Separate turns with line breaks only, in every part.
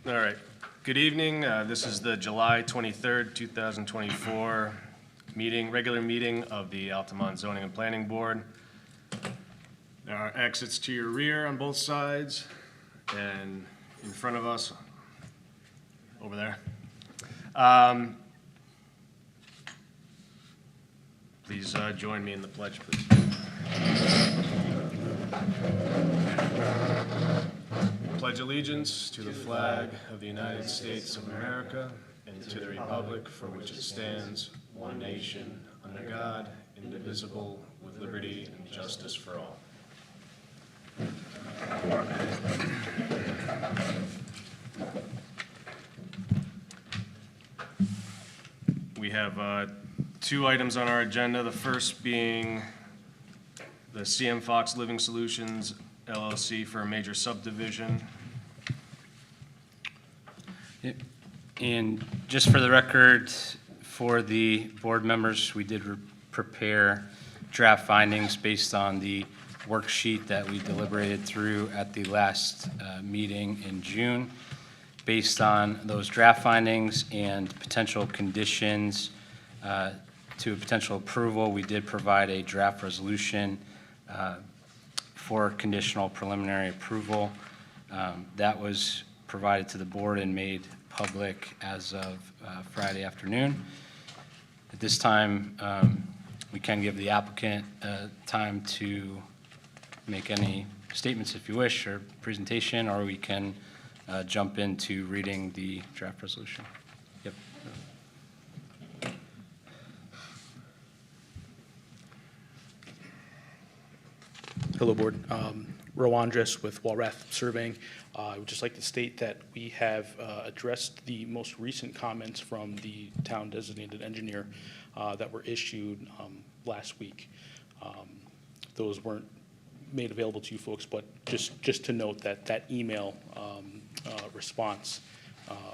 All right. Good evening. This is the July 23rd, 2024 regular meeting of the Altamont Zoning and Planning Board. There are exits to your rear on both sides and in front of us over there. Please join me in the pledge, please. Pledge allegiance to the flag of the United States of America and to the republic for which it stands, one nation, under God, indivisible, with liberty and justice for all. We have two items on our agenda, the first being the CM Fox Living Solutions LLC for a major subdivision.
And just for the record, for the board members, we did prepare draft findings based on the worksheet that we deliberated through at the last meeting in June. Based on those draft findings and potential conditions to a potential approval, we did provide a draft resolution for conditional preliminary approval. That was provided to the board and made public as of Friday afternoon. At this time, we can give the applicant time to make any statements if you wish, or presentation, or we can jump into reading the draft resolution. Yep.
Hello, Board. Andres with Walrath Surveying. I would just like to state that we have addressed the most recent comments from the town designated engineer that were issued last week. Those weren't made available to you folks, but just to note that that email response,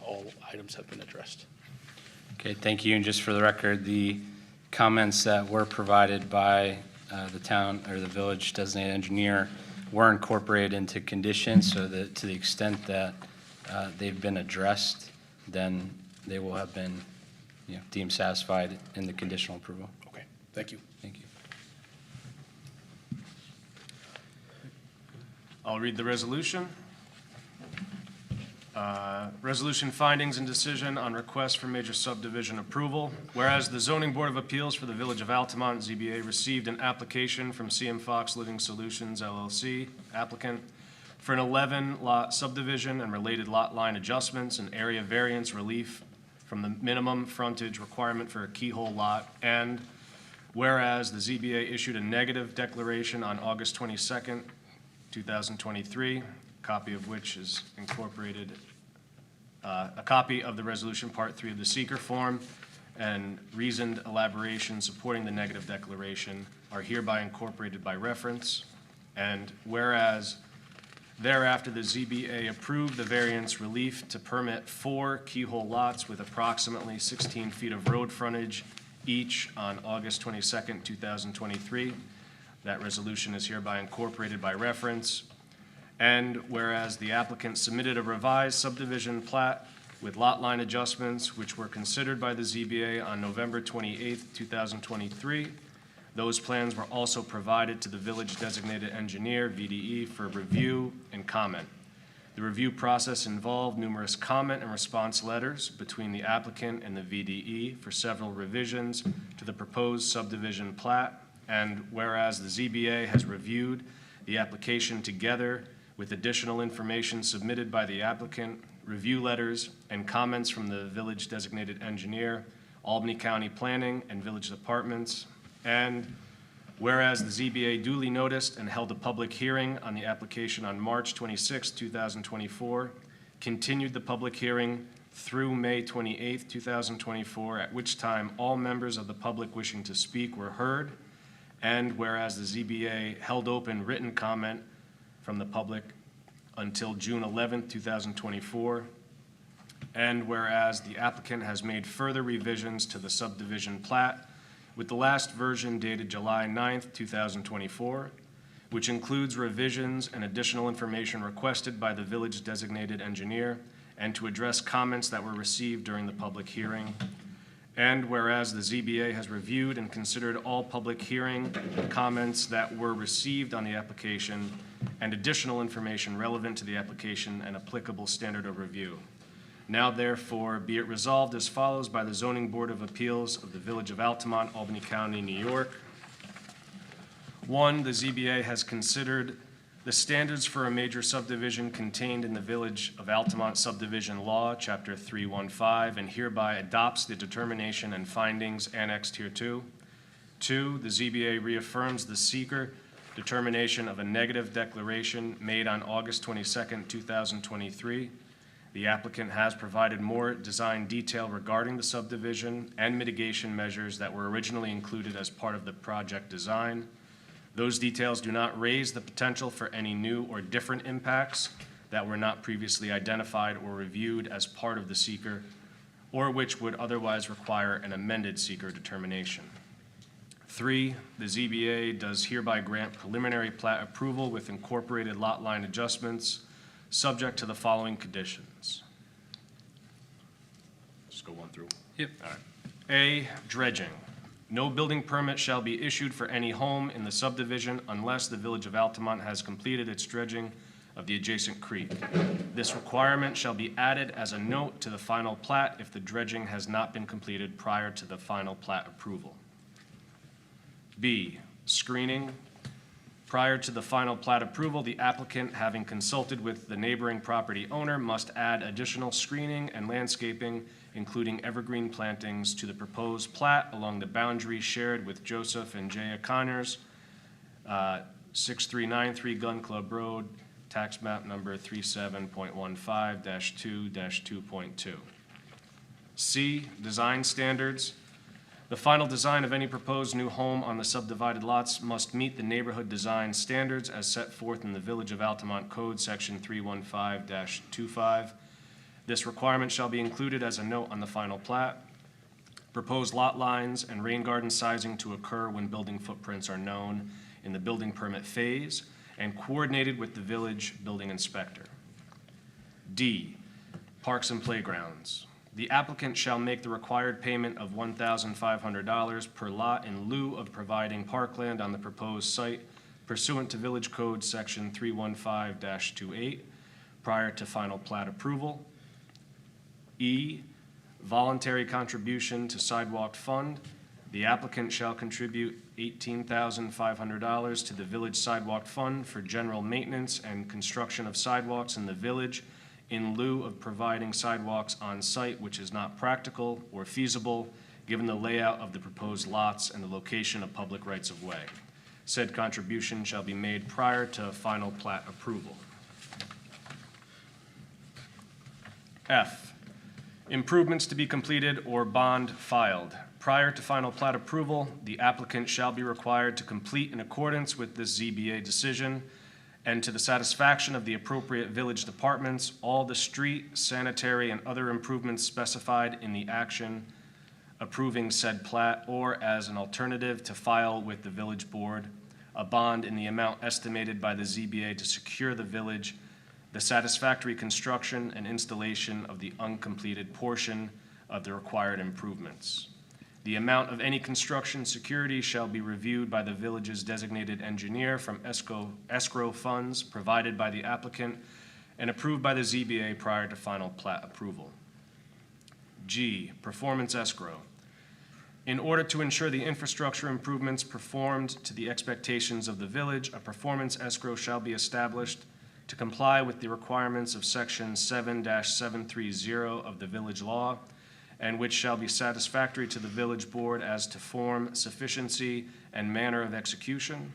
all items have been addressed.
Okay, thank you. And just for the record, the comments that were provided by the town or the village designated engineer were incorporated into conditions, so that to the extent that they've been addressed, then they will have been deemed satisfied in the conditional approval.
Okay, thank you.
Thank you.
I'll read the resolution. Resolution findings and decision on request for major subdivision approval. Whereas the Zoning Board of Appeals for the Village of Altamont, ZBA, received an application from CM Fox Living Solutions, LLC, applicant, for an 11-lot subdivision and related lot line adjustments and area variance relief from the minimum frontage requirement for a keyhole lot. And whereas the ZBA issued a negative declaration on August 22nd, 2023, copy of which is incorporated, a copy of the resolution part 3 of the seeker form and reasoned elaboration supporting the negative declaration are hereby incorporated by reference. And whereas thereafter the ZBA approved the variance relief to permit 4 keyhole lots with approximately 16 feet of road frontage each on August 22nd, 2023, that resolution is hereby incorporated by reference. And whereas the applicant submitted a revised subdivision plat with lot line adjustments, which were considered by the ZBA on November 28th, 2023, those plans were also provided to the village designated engineer, VDE, for review and comment. The review process involved numerous comment and response letters between the applicant and the VDE for several revisions to the proposed subdivision plat. And whereas the ZBA has reviewed the application together with additional information submitted by the applicant, review letters, and comments from the village designated engineer, Albany County Planning, and village departments. And whereas the ZBA duly noticed and held a public hearing on the application on March 26, 2024, continued the public hearing through May 28, 2024, at which time all members of the public wishing to speak were heard. And whereas the ZBA held open written comment from the public until June 11, 2024. And whereas the applicant has made further revisions to the subdivision plat, with the last version dated July 9th, 2024, which includes revisions and additional information requested by the village designated engineer and to address comments that were received during the public hearing. And whereas the ZBA has reviewed and considered all public hearing comments that were received on the application and additional information relevant to the application and applicable standard of review. Now therefore be it resolved as follows by the Zoning Board of Appeals of the Village of Altamont, Albany County, New York. 1, the ZBA has considered the standards for a major subdivision contained in the Village of Altamont Subdivision Law, Chapter 315, and hereby adopts the determination and findings annexed hereto. 2, the ZBA reaffirms the seeker determination of a negative declaration made on August 22nd, 2023. The applicant has provided more design detail regarding the subdivision and mitigation measures that were originally included as part of the project design. Those details do not raise the potential for any new or different impacts that were not previously identified or reviewed as part of the seeker, or which would otherwise require an amended seeker determination. 3, the ZBA does hereby grant preliminary plat approval with incorporated lot line adjustments, subject to the following conditions. Just go 1 through.
Yep.
All right. A, dredging. No building permit shall be issued for any home in the subdivision unless the Village of Altamont has completed its dredging of the adjacent creek. This requirement shall be added as a note to the final plat if the dredging has not been completed prior to the final plat approval. B, screening. Prior to the final plat approval, the applicant, having consulted with the neighboring property owner, must add additional screening and landscaping, including evergreen plantings, to the proposed plat along the boundary shared with Joseph and Jaya Connors, 6393 Gun Club Road, tax map number 37.15-2-2.2. C, design standards. The final design of any proposed new home on the subdivided lots must meet the neighborhood design standards as set forth in the Village of Altamont Code, Section 315-25. This requirement shall be included as a note on the final plat. Proposed lot lines and rain garden sizing to occur when building footprints are known in the building permit phase and coordinated with the village building inspector. D, parks and playgrounds. The applicant shall make the required payment of $1,500 per lot in lieu of providing parkland on the proposed site pursuant to Village Code Section 315-28 prior to final plat approval. E, voluntary contribution to sidewalk fund. The applicant shall contribute $18,500 to the village sidewalk fund for general maintenance and construction of sidewalks in the village in lieu of providing sidewalks on site, which is not practical or feasible given the layout of the proposed lots and the location of public rights-of-way. Said contribution shall be made prior to final plat approval. F, improvements to be completed or bond filed. Prior to final plat approval, the applicant shall be required to complete in accordance with this ZBA decision and to the satisfaction of the appropriate village departments, all the street, sanitary, and other improvements specified in the action approving said plat, or as an alternative to file with the village board a bond in the amount estimated by the ZBA to secure the village the satisfactory construction and installation of the uncompleted portion of the required improvements. The amount of any construction security shall be reviewed by the village's designated engineer from escrow funds provided by the applicant and approved by the ZBA prior to final plat approval. G, performance escrow. In order to ensure the infrastructure improvements performed to the expectations of the village, a performance escrow shall be established to comply with the requirements of Section 7-730 of the village law, and which shall be satisfactory to the village board as to form, sufficiency, and manner of execution.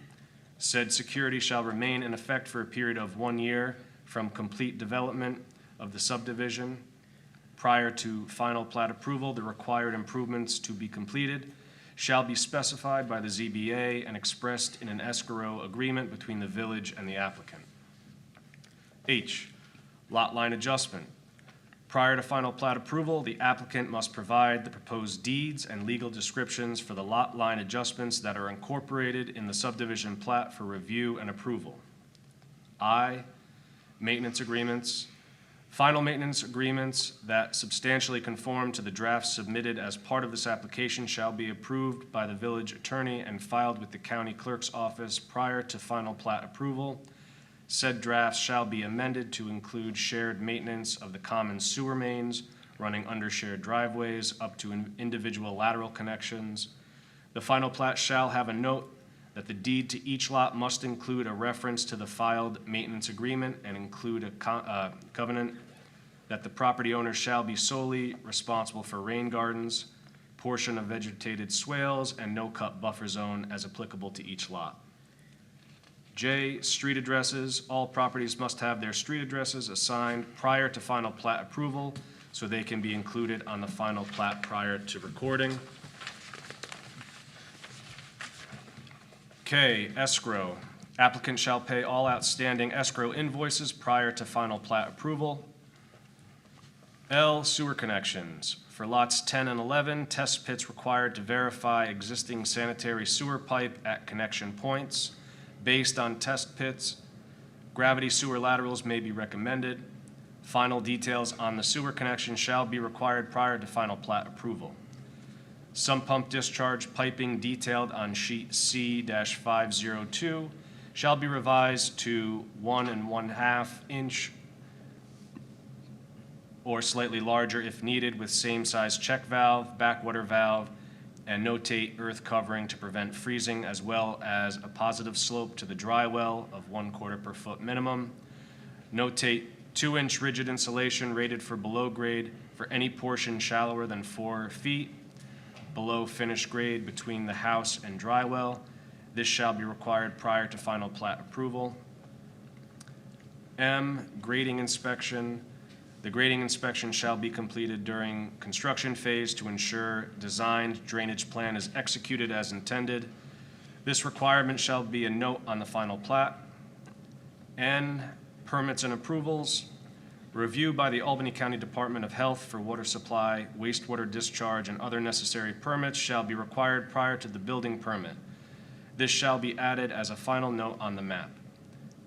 Said security shall remain in effect for a period of 1 year from complete development of the subdivision. Prior to final plat approval, the required improvements to be completed shall be specified by the ZBA and expressed in an escrow agreement between the village and the applicant. H, lot line adjustment. Prior to final plat approval, the applicant must provide the proposed deeds and legal descriptions for the lot line adjustments that are incorporated in the subdivision plat for review and approval. I, maintenance agreements. Final maintenance agreements that substantially conform to the drafts submitted as part of this application shall be approved by the village attorney and filed with the county clerk's office prior to final plat approval. Said drafts shall be amended to include shared maintenance of the common sewer mains running under shared driveways up to individual lateral connections. The final plat shall have a note that the deed to each lot must include a reference to the filed maintenance agreement and include a covenant that the property owner shall be solely responsible for rain gardens, portion of vegetated swales, and no-cut buffer zone as applicable to each lot. J, street addresses. All properties must have their street addresses assigned prior to final plat approval so they can be included on the final plat prior to recording. K, escrow. Applicant shall pay all outstanding escrow invoices prior to final plat approval. L, sewer connections. For lots 10 and 11, test pits required to verify existing sanitary sewer pipe at connection points. Based on test pits, gravity sewer laterals may be recommended. Final details on the sewer connection shall be required prior to final plat approval. Sump pump discharge piping detailed on sheet C-502 shall be revised to 1 1/2 inch or slightly larger if needed, with same size check valve, backwater valve, and notate earth covering to prevent freezing, as well as a positive slope to the dry well of 1/4 per foot minimum. Notate 2-inch rigid insulation rated for below grade for any portion shallower than 4 feet below finished grade between the house and dry well. This shall be required prior to final plat approval. M, grading inspection. The grading inspection shall be completed during construction phase to ensure designed drainage plan is executed as intended. This requirement shall be a note on the final plat. N, permits and approvals. Review by the Albany County Department of Health for water supply, wastewater discharge, and other necessary permits shall be required prior to the building permit. This shall be added as a final note on the map.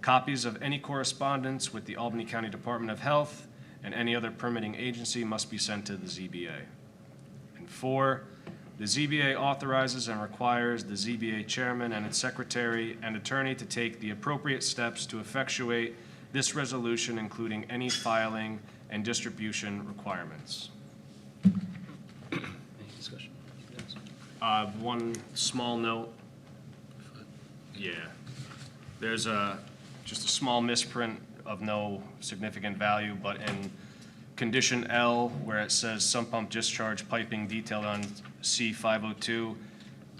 Copies of any correspondence with the Albany County Department of Health and any other permitting agency must be sent to the ZBA. And 4, the ZBA authorizes and requires the ZBA chairman and its secretary and attorney to take the appropriate steps to effectuate this resolution, including any filing and distribution requirements.
Any discussion?
One small note. Yeah. There's just a small misprint of no significant value, but in condition L, where it says sump pump discharge piping detailed on C-502,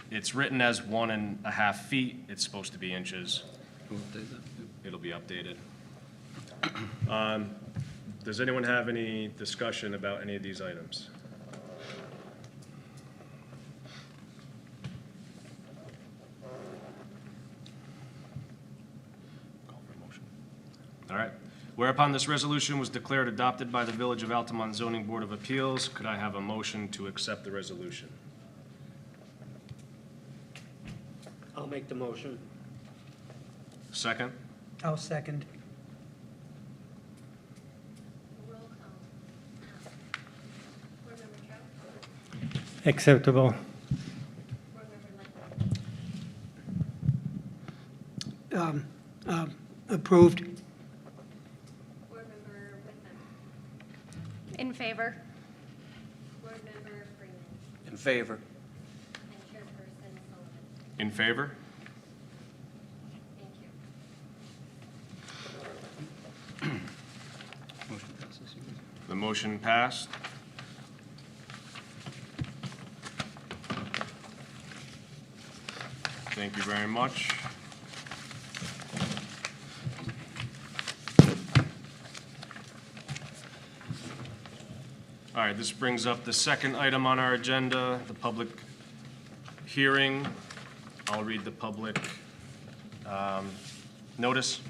it's written as 1 1/2 feet. It's supposed to be inches.
We'll update that.
It'll be updated. Does anyone have any discussion about any of these items? Call for a motion. All right. Whereupon this resolution was declared adopted by the Village of Altamont Zoning Board of Appeals, could I have a motion to accept the resolution?
I'll make the motion.
Second?
I'll second.
Roll call. Board Member Trout?
Acceptable.
Board Member Lightfoot?
Approved.
Board Member Whitman?
In favor.
Board Member Freeman?
In favor.
And Chairperson Sullivan?
In favor?
Thank you.
Motion passes.
The motion passed. Thank you very much. All right, this brings up the second item on our agenda, the public hearing. I'll read the public notice.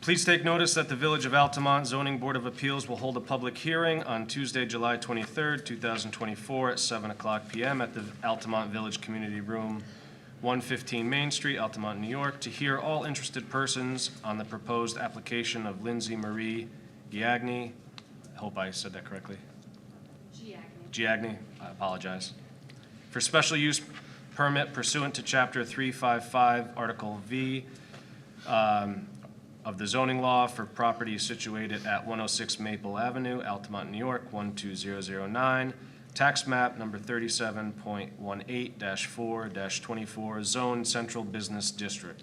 Please take notice that the Village of Altamont Zoning Board of Appeals will hold a public hearing on Tuesday, July 23rd, 2024 at 7:00 p.m. at the Altamont Village Community Room, 115 Main Street, Altamont, New York, to hear all interested persons on the proposed application of Lindsay Marie Giagni. I hope I said that correctly. Giagni, I apologize. For special use permit pursuant to Chapter 355, Article V of the zoning law for property situated at 106 Maple Avenue, Altamont, New York, 12009, tax map number 37.18-4-24, Zone Central Business District,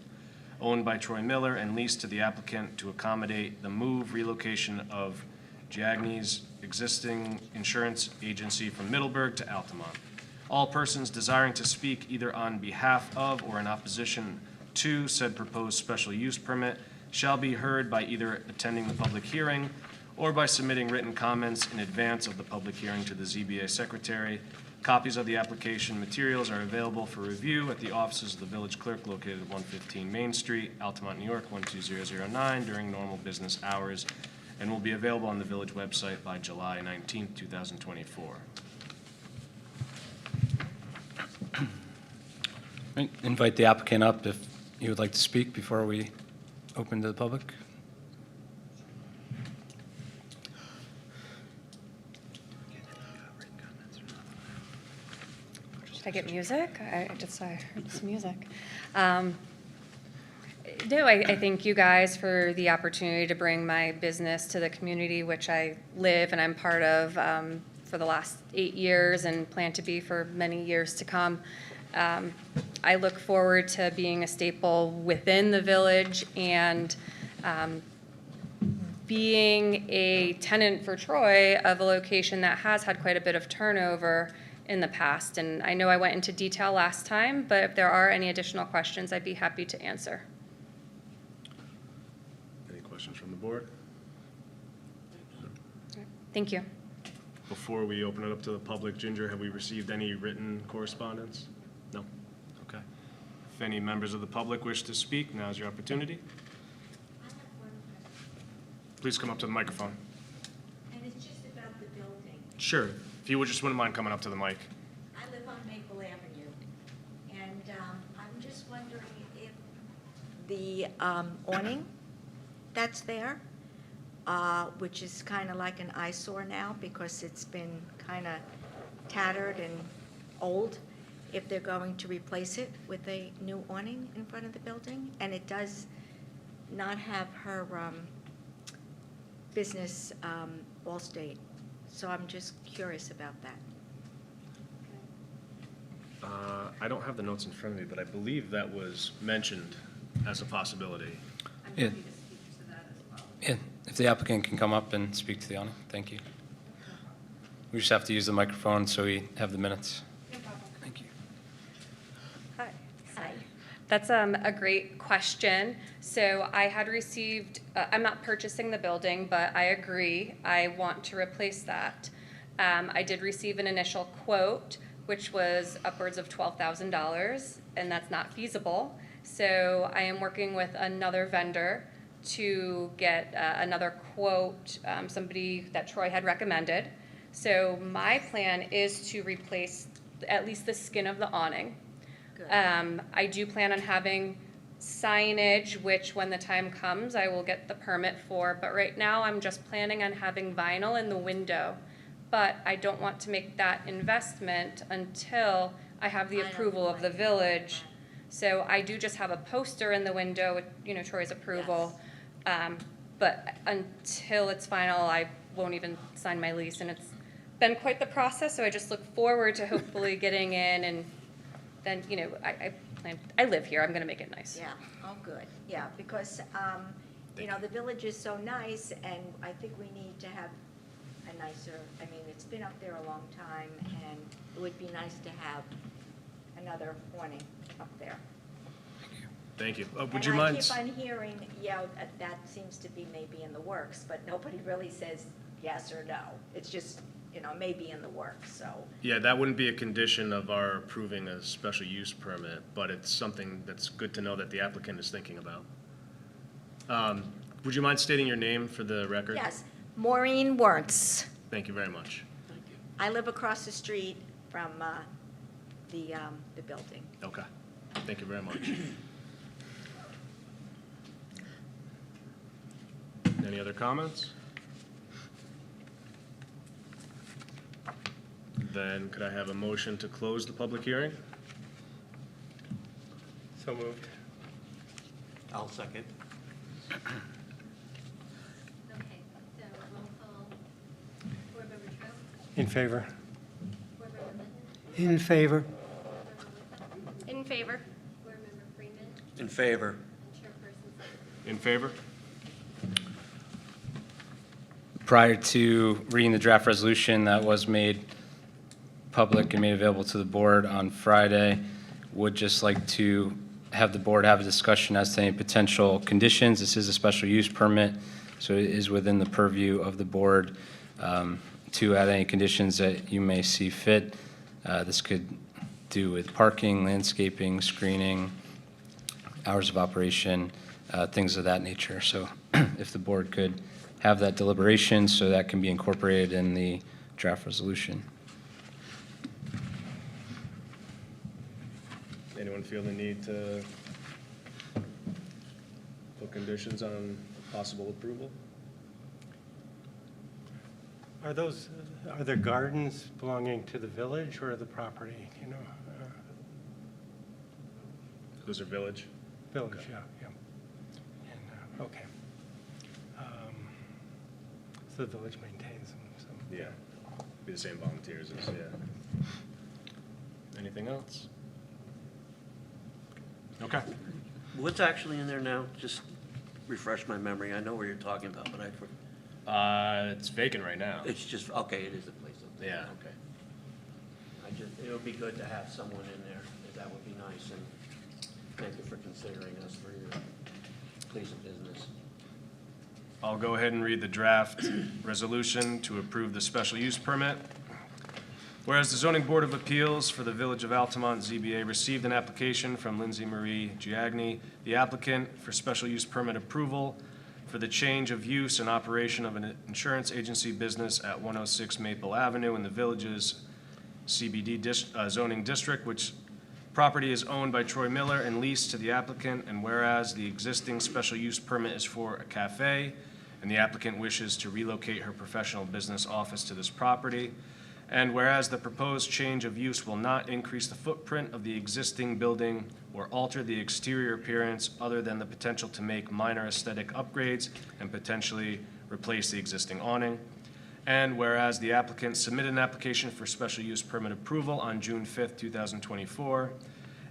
owned by Troy Miller and leased to the applicant to accommodate the move relocation of Giagni's existing insurance agency from Middleburg to Altamont. All persons desiring to speak either on behalf of or in opposition to said proposed special use permit shall be heard by either attending the public hearing or by submitting written comments in advance of the public hearing to the ZBA secretary. Copies of the application materials are available for review at the offices of the village clerk located at 115 Main Street, Altamont, New York, 12009 during normal business hours, and will be available on the village website by July 19, 2024.
Right, invite the applicant up if you would like to speak before we open to the public.
Should I get music? I heard some music. No, I thank you guys for the opportunity to bring my business to the community, which I live and I'm part of for the last 8 years and plan to be for many years to come. I look forward to being a staple within the village and being a tenant for Troy of a location that has had quite a bit of turnover in the past. And I know I went into detail last time, but if there are any additional questions, I'd be happy to answer.
Any questions from the board?
Thank you.
Before we open it up to the public, Ginger, have we received any written correspondence? No? Okay. If any members of the public wish to speak, now's your opportunity. Please come up to the microphone.
And it's just about the building.
Sure. If you would just wouldn't mind coming up to the mic.
I live on Maple Avenue, and I'm just wondering if the awning that's there, which is kind of like an eyesore now because it's been kind of tattered and old, if they're going to replace it with a new awning in front of the building. And it does not have her business Allstate. So I'm just curious about that.
I don't have the notes in front of me, but I believe that was mentioned as a possibility.
Yeah. Yeah, if the applicant can come up and speak to the awning, thank you. We just have to use the microphone so we have the minutes. Thank you.
Hi. That's a great question. So I had received, I'm not purchasing the building, but I agree, I want to replace that. I did receive an initial quote, which was upwards of $12,000, and that's not feasible. So I am working with another vendor to get another quote, somebody that Troy had recommended. So my plan is to replace at least the skin of the awning.
Good.
I do plan on having signage, which when the time comes, I will get the permit for. But right now, I'm just planning on having vinyl in the window. But I don't want to make that investment until I have the
I know
approval of the
why.
village. So I do just have a poster in the window with, Troy's approval. But until it's final, I won't even sign my lease. And it's been quite the process, so I just look forward to hopefully getting in and then, I live here, I'm gonna make it nice.
Yeah, oh, good, yeah, because, the village is so nice, and I think we need to have a nicer, it's been up there a long time, and it would be nice to have another awning up there.
Thank you. Would you mind?
And I keep on hearing, that seems to be maybe in the works, but nobody really says yes or no. It's just, maybe in the works, so.
Yeah, that wouldn't be a condition of our approving a special use permit, but it's something that's good to know that the applicant is thinking about. Would you mind stating your name for the record?
Yes, Maureen Wertz.
Thank you very much.
I live across the street from the building.
Okay. Thank you very much. Any other comments? Then could I have a motion to close the public hearing?
So moved.
I'll second.
Okay, so roll call. Board Member Trump,
In favor?
Board Member Litton,
In favor.
Board Member Witham,
In favor.
Board Member Freeman,
In favor.
and Chairperson Sullivan.
In favor?
Prior to reading the draft resolution that was made public and made available to the board on Friday, would just like to have the board have a discussion as to any potential conditions. This is a special use permit, so it is within the purview of the board to add any conditions that you may see fit. This could do with parking, landscaping, screening, hours of operation, things of that nature. So if the board could have that deliberation so that can be incorporated in the draft resolution.
Anyone feel the need to put conditions on possible approval?
Are there gardens belonging to the village or the property, you know?
Those are village.
Village, yeah, yeah. And, okay. So the village maintains them, so.
Yeah. Be the same volunteers as, yeah. Anything else? Okay.
What's actually in there now? Just refresh my memory. I know what you're talking about, but
It's vacant right now.
it's just, okay, it is a place up there.
Yeah.
Okay. It would be good to have someone in there. That would be nice, and thank you for considering us for your place of business.
I'll go ahead and read the draft resolution to approve the special use permit. Whereas the Zoning Board of Appeals for the Village of Altamont ZBA received an application from Lindsay Marie Giagni, the applicant for special use permit approval for the change of use and operation of an insurance agency business at 106 Maple Avenue in the village's CBD zoning district, which property is owned by Troy Miller and leased to the applicant, and whereas the existing special use permit is for a cafe, and the applicant wishes to relocate her professional business office to this property, and whereas the proposed change of use will not increase the footprint of the existing building or alter the exterior appearance other than the potential to make minor aesthetic upgrades and potentially replace the existing awning. And whereas the applicant submitted an application for special use permit approval on June 5th, 2024,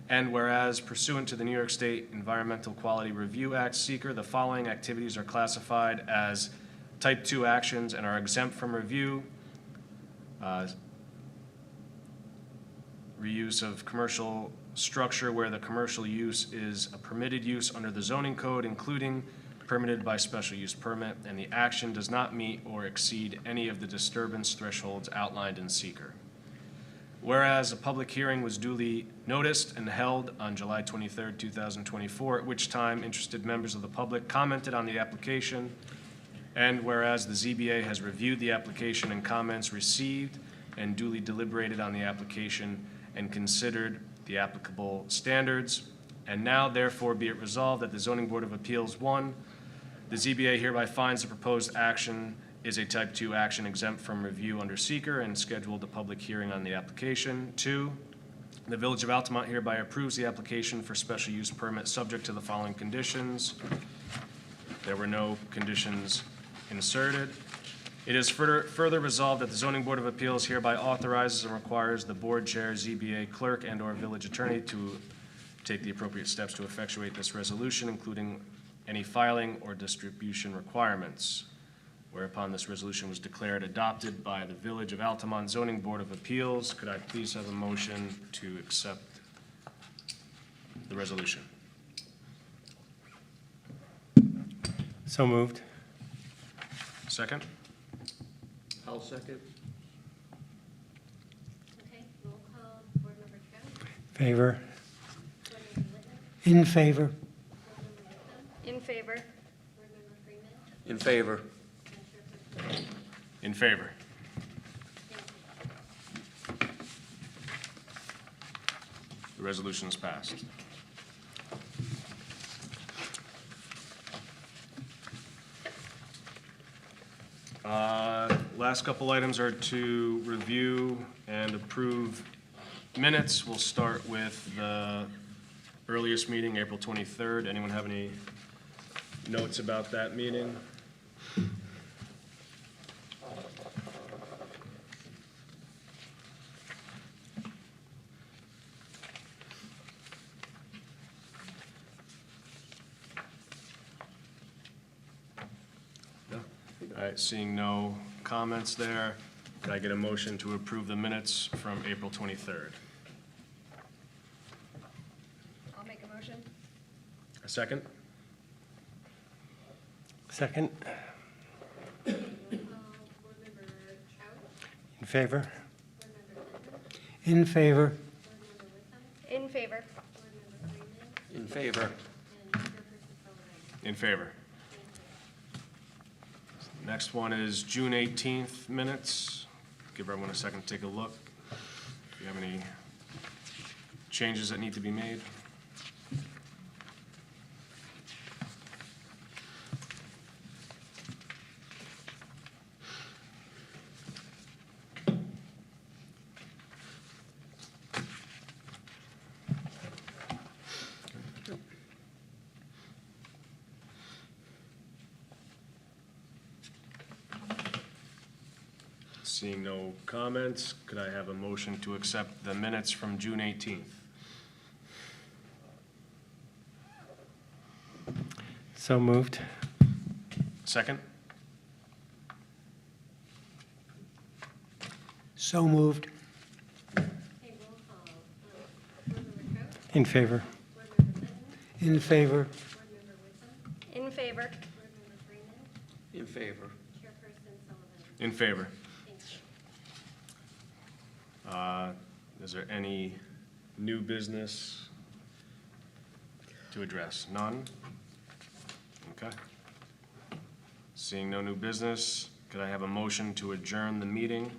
and whereas pursuant to the New York State Environmental Quality Review Act seeker, the following activities are classified as type 2 actions and are exempt from review. Reuse of commercial structure where the commercial use is a permitted use under the zoning code, including permitted by special use permit, and the action does not meet or exceed any of the disturbance thresholds outlined in seeker. Whereas a public hearing was duly noticed and held on July 23rd, 2024, at which time interested members of the public commented on the application, and whereas the ZBA has reviewed the application and comments received and duly deliberated on the application and considered the applicable standards, and now therefore be it resolved that the Zoning Board of Appeals, 1, the ZBA hereby finds the proposed action is a type 2 action exempt from review under seeker and scheduled a public hearing on the application. 2, the Village of Altamont hereby approves the application for special use permit subject to the following conditions. There were no conditions inserted. It is further resolved that the Zoning Board of Appeals hereby authorizes and requires the board chair, ZBA clerk, and/or village attorney to take the appropriate steps to effectuate this resolution, including any filing or distribution requirements. Whereupon this resolution was declared adopted by the Village of Altamont Zoning Board of Appeals. Could I please have a motion to accept the resolution?
So moved.
Second?
I'll second.
Okay, roll call. Board Member Trump,
Favor.
Board Member Litton,
In favor.
Board Member Witham,
In favor.
Board Member Freeman,
In favor.
and Chairperson Sullivan.
In favor.
Thank you.
The resolution is passed. Last couple items are to review and approve minutes. We'll start with the earliest meeting, April 23rd. Anyone have any notes about that meeting? No? All right, seeing no comments there, could I get a motion to approve the minutes from April 23rd?
I'll make a motion.
A second?
Second,
Board Member Trout,
in favor?
Board Member Clinton,
In favor.
Board Member Witham,
In favor.
Board Member Freeman,
In favor.
and Chairperson Sullivan.
In favor. Next one is June 18th minutes. Give everyone a second to take a look. If you have any changes that need to be made. Seeing no comments, could I have a motion to accept the minutes from June 18th?
So moved.
Second?
So moved.
Okay, roll call. Board Member Trout,
In favor.
Board Member Clinton,
In favor.
Board Member Witham,
In favor.
Board Member Freeman,
In favor.
Chairperson Sullivan.
In favor.
Thank you.
Is there any new business to address? None? Okay. Seeing no new business, could I have a motion to adjourn the meeting?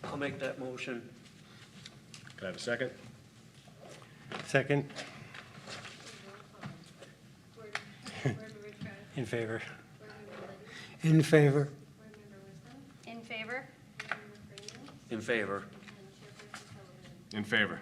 I'll make that motion.
Could I have a second?
Second.
Roll call. Board Member Trout,
In favor.
Board Member Clinton,
In favor.
Board Member Witham,
In favor.
Board Member Freeman,
In favor.
and Chairperson Sullivan.
In favor.